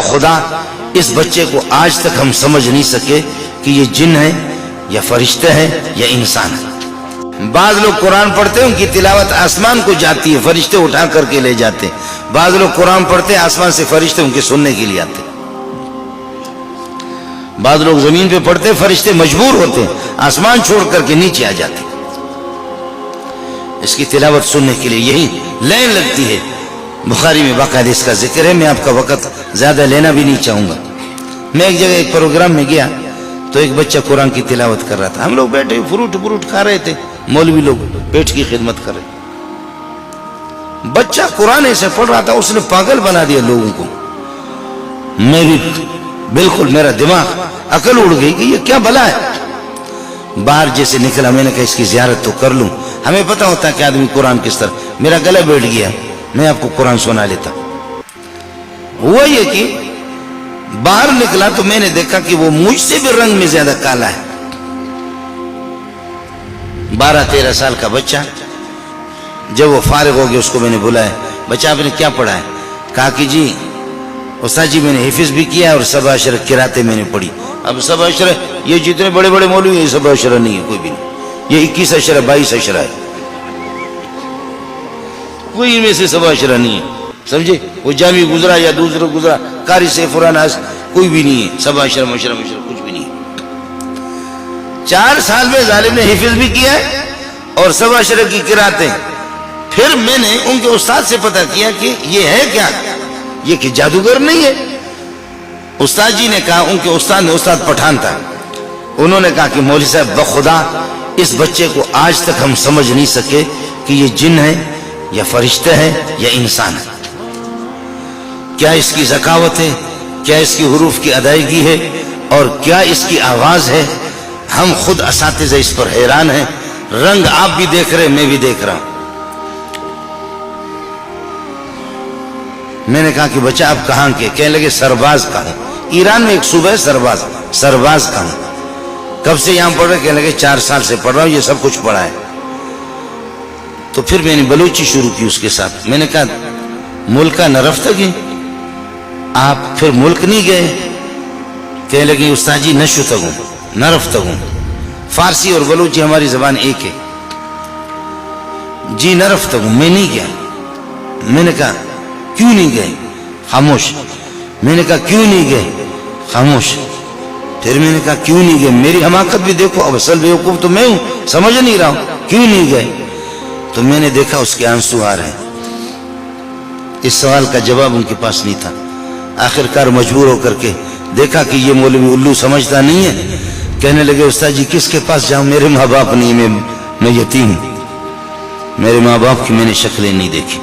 بخدا اس بچے کو آج تک ہم سمجھ نہیں سکے کہ یہ جن ہے یا فرشتے ہیں یا انسان ہے۔ بعض لوگ قرآن پڑھتے ہیں، ان کی تلاوت آسمان کو جاتی ہے، فرشتے اٹھا کر کے لے جاتے ہیں۔ بعض لوگ قرآن پڑھتے ہیں، آسمان سے فرشتے ان کے سننے کے لیے آتے ہیں۔ بعض لوگ زمین پہ پڑھتے ہیں، فرشتے مجبور ہوتے ہیں، آسمان چھوڑ کر کے نیچے آ جاتے ہیں اس کی تلاوت سننے کے لیے۔ یہی لائن لگتی ہے، بخاری میں باقاعدہ اس کا ذکر ہے۔ میں آپ کا وقت زیادہ لینا بھی نہیں چاہوں گا۔ میں ایک جگہ ایک پروگرام میں گیا تو ایک بچہ قرآن کی تلاوت کر رہا تھا، ہم لوگ بیٹھے فروٹ کھا رہے تھے، مولوی لوگ پیٹ کی خدمت کر رہے تھے۔ بچہ قرآن ایسے پڑھ رہا تھا، اس نے پاگل بنا دیا لوگوں کو۔ میں بھی بالکل، میرا دماغ عقل اڑ گئی کہ یہ کیا بلا ہے۔ باہر جیسے نکلا میں نے کہا اس کی زیارت تو کر لوں، ہمیں پتہ ہوتا ہے کہ آدمی قرآن کس طرح۔ میرا گلا بیٹھ گیا، میں آپ کو قرآن سنا لیتا۔ ہوا یہ کہ باہر نکلا تو میں نے دیکھا کہ وہ مجھ سے بھی رنگ میں زیادہ کالا ہے۔ 12-13 سال کا بچہ۔ جب وہ فارغ ہو گیا اس کو میں نے بلایا، بچہ آپ نے کیا پڑھا ہے؟ کہا کہ جی استاد جی میں نے حفظ بھی کیا اور سبع عشرہ قراتیں میں نے پڑھی۔ اب سبع عشرہ یہ جتنے بڑے بڑے مولوی ہیں یہ سبع عشرہ نہیں ہے، کوئی بھی نہیں، یہ 21 عشرہ 22 عشرہ ہے، کوئی ان میں سے سبع عشرہ نہیں ہے، سمجھے؟ وہ جامع گزرا یا دوسرا گزرا، قاری سیف الناس کوئی بھی نہیں ہے، سبع عشرہ مشرہ کچھ بھی نہیں ہے۔ 4 سال میں ظالم نے حفظ بھی کیا ہے اور سبع عشرہ کی قراتیں۔ پھر میں نے ان کے استاد سے پتہ کیا کہ یہ ہے کیا، یہ کہ جادوگر نہیں ہے۔ استاد جی نے کہا، ان کے استاد نے، استاد پٹھان تھا، انہوں نے کہا کہ مولوی صاحب بخدا اس بچے کو آج تک ہم سمجھ نہیں سکے کہ یہ جن ہے یا فرشتے ہیں یا انسان ہے۔ کیا اس کی ذکاوت ہے، کیا اس کی حروف کی ادائیگی ہے، اور کیا اس کی آواز ہے۔ ہم خود اساتذہ اس پر حیران ہیں۔ رنگ آپ بھی دیکھ رہے، میں بھی دیکھ رہا ہوں۔ میں نے کہا کہ بچہ آپ کہاں کے؟ کہنے لگے سرباز کا ہوں۔ ایران میں ایک صوبہ ہے سرباز کا ہوں۔ کب سے یہاں پڑھ رہے؟ کہنے لگے 4 سال سے پڑھ رہا ہوں، یہ سب کچھ پڑھا ہے۔ تو پھر میں نے بلوچی شروع کی اس کے ساتھ۔ میں نے کہا ملک کا نرفتگی، آپ پھر ملک نہیں گئے؟ کہنے لگے استاد جی نشتگوں نرفتگوں، فارسی اور بلوچی ہماری زبان ایک ہے۔ جی نرفتگوں، میں نہیں گیا۔ میں نے کہا کیوں نہیں گئے؟ خاموش۔ میں نے کہا کیوں نہیں گئے؟ خاموش۔ پھر میں نے کہا کیوں نہیں گئے؟ میری حماقت بھی دیکھو، اب اصل بیوقوف تو میں ہوں، سمجھ نہیں رہا ہوں، کیوں نہیں گئے؟ تو میں نے دیکھا اس کے آنسو آ رہے ہیں۔ اس سوال کا جواب ان کے پاس نہیں تھا۔ آخر کار مجبور ہو کر کے دیکھا کہ یہ مولوی الو سمجھتا نہیں ہے۔ کہنے لگے استاد جی کس کے پاس جاؤں؟ میرے ماں باپ نہیں، میں یتیم ہوں، میرے ماں باپ کی میں نے شکلیں نہیں دیکھی۔